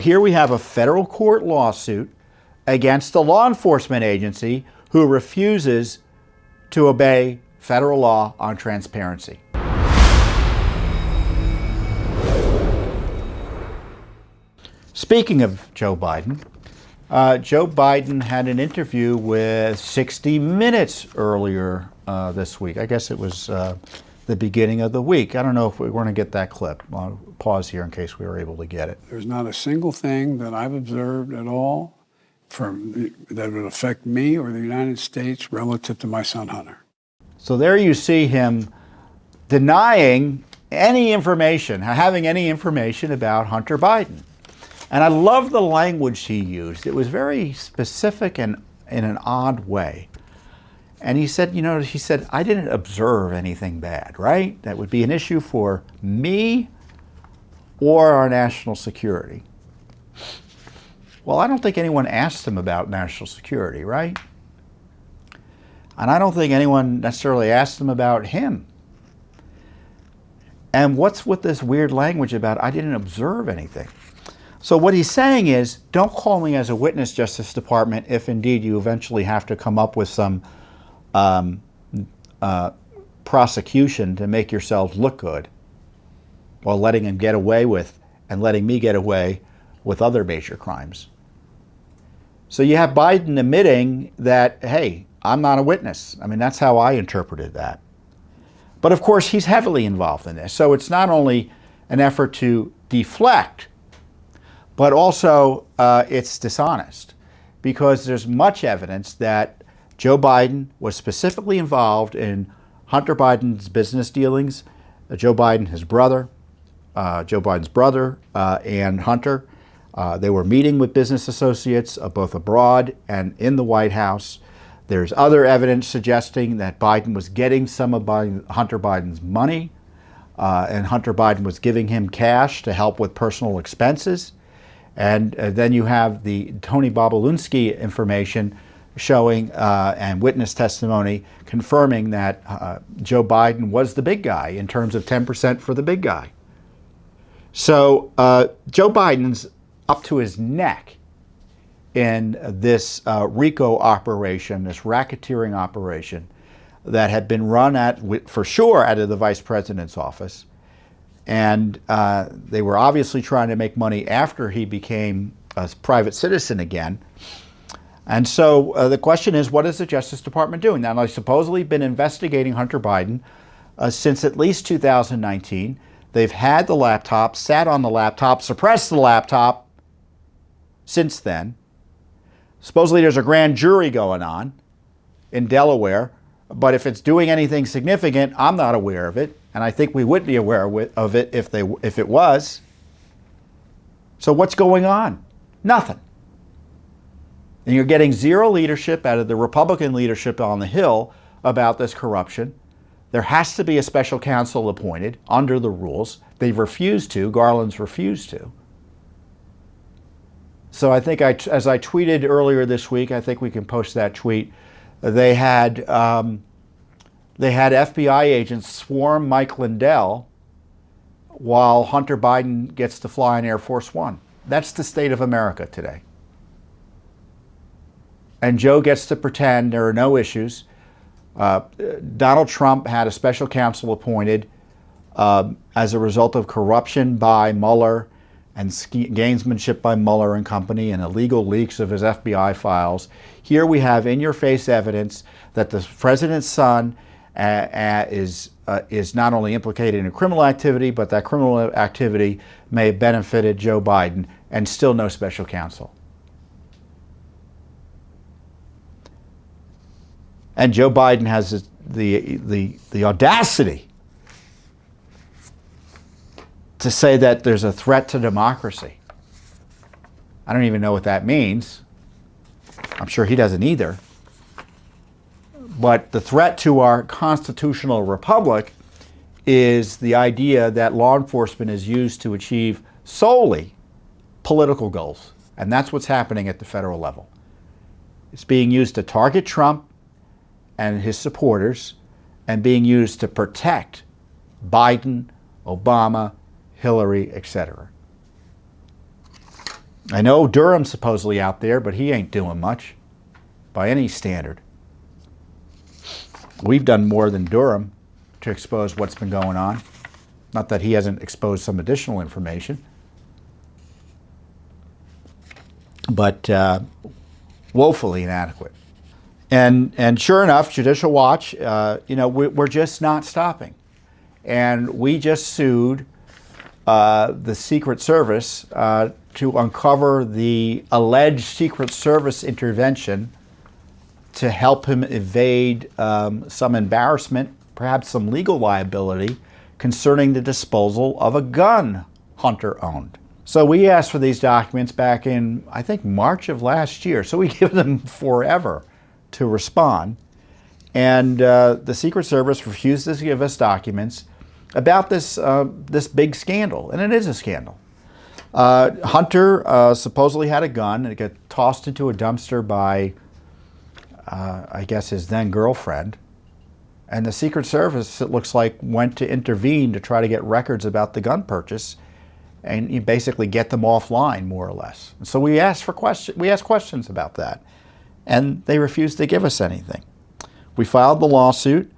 Here we have a federal court lawsuit against a law enforcement agency who refuses to obey federal law on transparency. Speaking of Joe Biden had an interview with 60 Minutes earlier this week. I guess it was the beginning of the week. I don't know if we're going to get that clip. I'll pause here in case we were able to get it. There's not a single thing that I've observed at all that would affect me or the United States relative to my son Hunter. So there you see him denying any information, having any information about Hunter Biden. And I love the language he used. It was very specific and in an odd way. And he said, I didn't observe anything bad, right? That would be an issue for me or our national security. Well, I don't think anyone asked him about national security, right? And I don't think anyone necessarily asked him about him. And what's with this weird language about I didn't observe anything? So what he's saying is, don't call me as a witness, Justice Department, if indeed you eventually have to come up with some prosecution to make yourselves look good, while letting him get away with and letting me get away with other major crimes. So you have Biden admitting that, hey, I'm not a witness. I mean, that's how I interpreted that. But of course, he's heavily involved in this. So it's not only an effort to deflect, but also it's dishonest, because there's much evidence that Joe Biden was specifically involved in Hunter Biden's business dealings. Joe Biden's brother, and Hunter, they were meeting with business associates both abroad and in the White House. There's other evidence suggesting that Biden was getting some of Hunter Biden's money, and Hunter Biden was giving him cash to help with personal expenses. And then you have the Tony Bobulinski information showing and witness testimony confirming that Joe Biden was the big guy in terms of 10% for the big guy. So Joe Biden's up to his neck in this RICO operation, this racketeering operation that had been run for sure out of the vice president's office. And they were obviously trying to make money after he became a private citizen again. And so the question is, what is the Justice Department doing? Now, they've supposedly been investigating Hunter Biden since at least 2019. They've had the laptop, sat on the laptop, suppressed the laptop since then. Supposedly there's a grand jury going on in Delaware, but if it's doing anything significant, I'm not aware of it. And I think we would be aware of it if it was. So what's going on? Nothing. And you're getting zero leadership out of the Republican leadership on the Hill about this corruption. There has to be a special counsel appointed under the rules. They've refused to. Garland's refused to. So I think, as I tweeted earlier this week, I think we can post that tweet. They had FBI agents swarm Mike Lindell while Hunter Biden gets to fly in Air Force One. That's the state of America today. And Joe gets to pretend there are no issues. Donald Trump had a special counsel appointed as a result of corruption by Mueller and gamesmanship by Mueller and company and illegal leaks of his FBI files. Here we have in-your-face evidence that the president's son is not only implicated in criminal activity, but that criminal activity may have benefited Joe Biden, and still no special counsel. And Joe Biden has the audacity to say that there's a threat to democracy. I don't even know what that means. I'm sure he doesn't either. But the threat to our constitutional republic is the idea that law enforcement is used to achieve solely political goals. And that's what's happening at the federal level. It's being used to target Trump and his supporters, and being used to protect Biden, Obama, Hillary, etc. I know Durham's supposedly out there, but he ain't doing much by any standard. We've done more than Durham to expose what's been going on. Not that he hasn't exposed some additional information, but woefully inadequate. And sure enough, Judicial Watch, we're just not stopping. And we just sued the Secret Service to uncover the alleged Secret Service intervention to help him evade some embarrassment, perhaps some legal liability, concerning the disposal of a gun Hunter owned. So we asked for these documents back in, I think, March of last year. So we give them forever to respond. And the Secret Service refused to give us documents about this big scandal. And it is a scandal. Hunter supposedly had a gun, and it got tossed into a dumpster by, I guess, his then girlfriend. And the Secret Service, it looks like, went to intervene to try to get records about the gun purchase, and you basically get them offline, more or less. And so we asked questions about that, and they refused to give us anything. We filed the lawsuit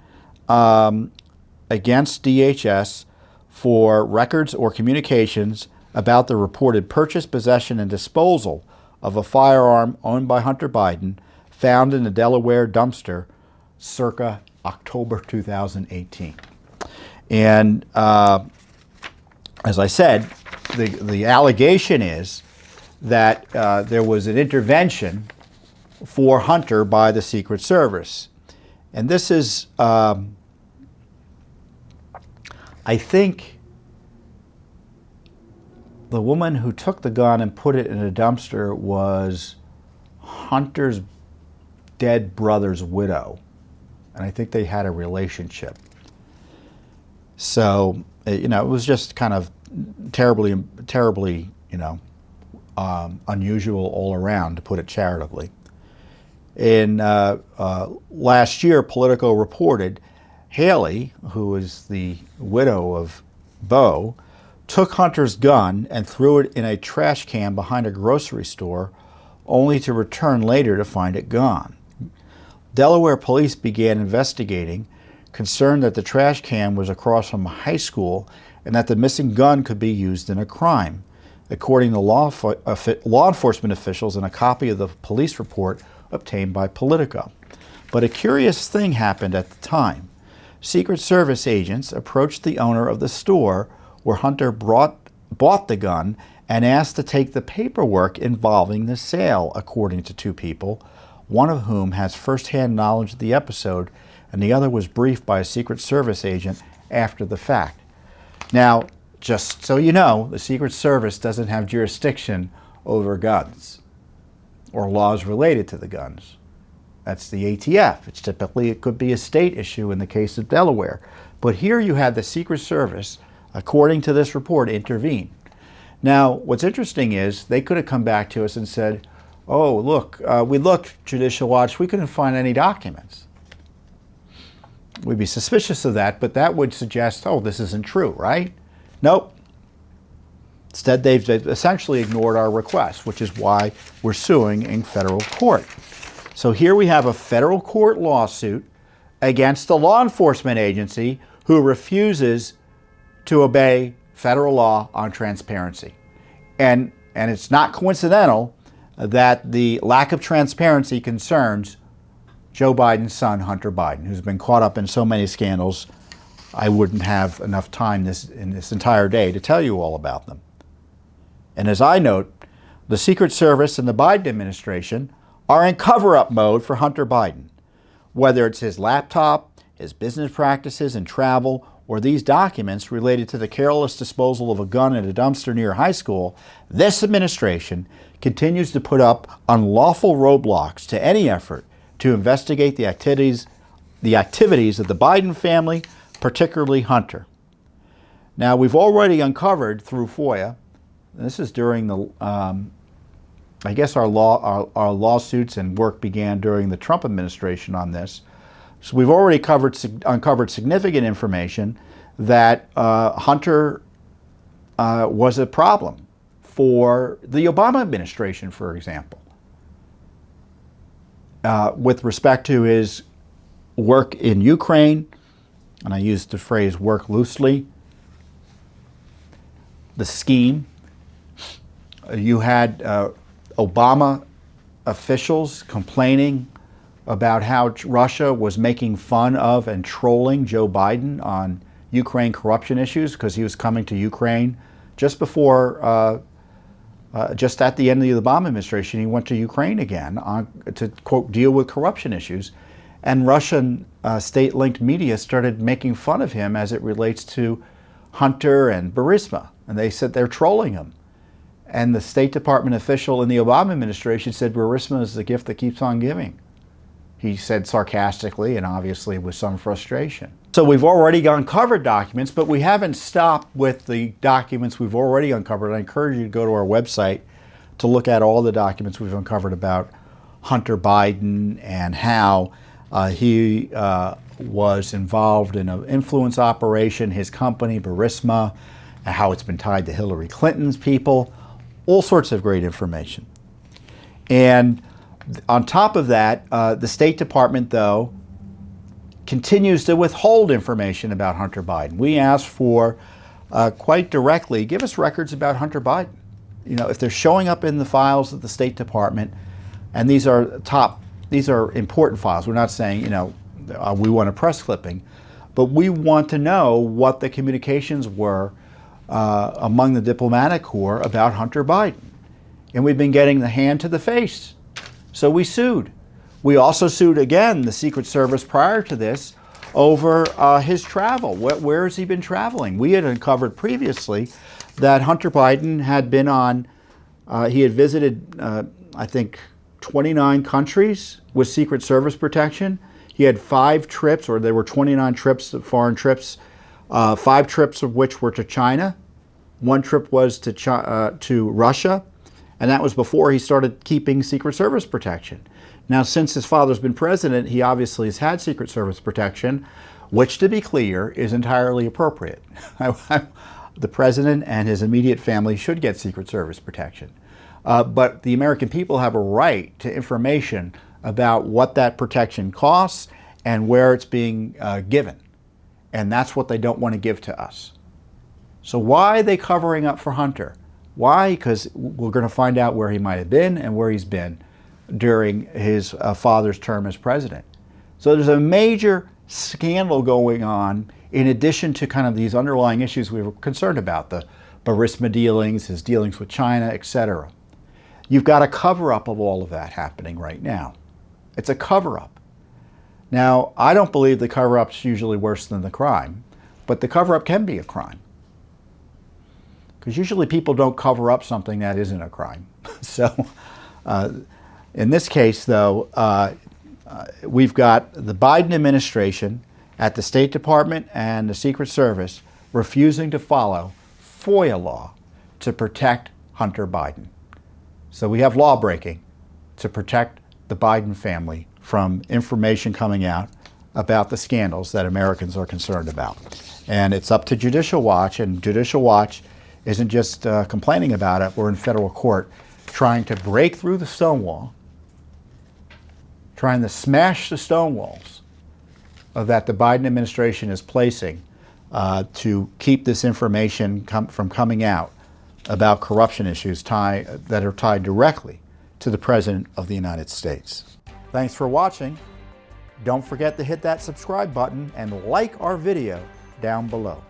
against DHS for records or communications about the reported purchase, possession, and disposal of a firearm owned by Hunter Biden found in a Delaware dumpster circa October 2018. And as I said, the allegation is that there was an intervention for Hunter by the Secret Service. And this is, I think, the woman who took the gun and put it in a dumpster was Hunter's dead brother's widow. And I think they had a relationship. So, it was just kind of terribly, unusual all around, to put it charitably. In last year, Politico reported Haley, who is the widow of Bo, took Hunter's gun and threw it in a trash can behind a grocery store, only to return later to find it gone. Delaware police began investigating, concerned that the trash can was across from a high school and that the missing gun could be used in a crime, according to law enforcement officials in a copy of the police report obtained by Politico. But a curious thing happened at the time. Secret Service agents approached the owner of the store where Hunter bought the gun and asked to take the paperwork involving the sale, according to two people, one of whom has first-hand knowledge of the episode, and the other was briefed by a Secret Service agent after the fact. Now, just so you know, the Secret Service doesn't have jurisdiction over guns or laws related to the guns. That's the ATF. It could be a state issue in the case of Delaware. But here you have the Secret Service, according to this report, intervene. Now, what's interesting is they could have come back to us and said, oh, look, we looked, Judicial Watch, we couldn't find any documents. We'd be suspicious of that, but that would suggest, oh, this isn't true, right? Nope. Instead, they've essentially ignored our request, which is why we're suing in federal court. So here we have a federal court lawsuit against a law enforcement agency who refuses to obey federal law on transparency. And it's not coincidental that the lack of transparency concerns Joe Biden's son, Hunter Biden, who's been caught up in so many scandals, I wouldn't have enough time in this entire day to tell you all about them. And as I note, the Secret Service and the Biden administration are in cover-up mode for Hunter Biden. Whether it's his laptop, his business practices and travel, or these documents related to the careless disposal of a gun in a dumpster near a high school, this administration continues to put up unlawful roadblocks to any effort to investigate the activities of the Biden family, particularly Hunter. Now, we've already uncovered through FOIA, and this is during the, I guess our lawsuits and work began during the Trump administration on this. So we've already uncovered significant information that Hunter was a problem for the Obama administration, for example, with respect to his work in Ukraine, and I use the phrase work loosely, the scheme. You had Obama officials complaining about how Russia was making fun of and trolling Joe Biden on Ukraine corruption issues because he was coming to Ukraine just before, just at the end of the Obama administration. He went to Ukraine again to, quote, deal with corruption issues. And Russian state-linked media started making fun of him as it relates to Hunter and Burisma. And they said they're trolling him. And the State Department official in the Obama administration said Burisma is the gift that keeps on giving. He said sarcastically and obviously with some frustration. So we've already uncovered documents, but we haven't stopped with the documents we've already uncovered. I encourage you to go to our website to look at all the documents we've uncovered about Hunter Biden and how he was involved in an influence operation, his company, Burisma, and how it's been tied to Hillary Clinton's people, all sorts of great information. And on top of that, the State Department, though, continues to withhold information about Hunter Biden. We asked for, quite directly, give us records about Hunter Biden. You know, if they're showing up in the files of the State Department, and these are important files. We're not saying, you know, we want a press clipping, but we want to know what the communications were among the diplomatic corps about Hunter Biden. And we've been getting the hand to the face. So we sued. We also sued again the Secret Service prior to this over his travel. Where has he been traveling? We had uncovered previously that Hunter Biden had been on, he had visited, I think, 29 countries with Secret Service protection. He had 5 trips, or there were 29 trips, foreign trips, 5 trips of which were to China. 1 trip was to Russia, and that was before he started keeping Secret Service protection. Now, since his father's been president, he obviously has had Secret Service protection, which, to be clear, is entirely appropriate. The president and his immediate family should get Secret Service protection. But the American people have a right to information about what that protection costs and where it's being given. And that's what they don't want to give to us. So why are they covering up for Hunter? Why? Because we're going to find out where he might have been and where he's been during his father's term as president. So there's a major scandal going on in addition to kind of these underlying issues we were concerned about, the Burisma dealings, his dealings with China, etc. You've got a cover-up of all of that happening right now. It's a cover-up. Now, I don't believe the cover-up's usually worse than the crime, but the cover-up can be a crime. Because usually people don't cover up something that isn't a crime. So in this case, though, we've got the Biden administration at the State Department and the Secret Service refusing to follow FOIA law to protect Hunter Biden. So we have law breaking to protect the Biden family from information coming out about the scandals that Americans are concerned about. And it's up to Judicial Watch, and Judicial Watch isn't just complaining about it. We're in federal court trying to break through the stone wall, trying to smash the stone walls that the Biden administration is placing to keep this information from coming out about corruption issues that are tied directly to the President of the United States. Thanks for watching. Don't forget to hit that subscribe button and like our video down below.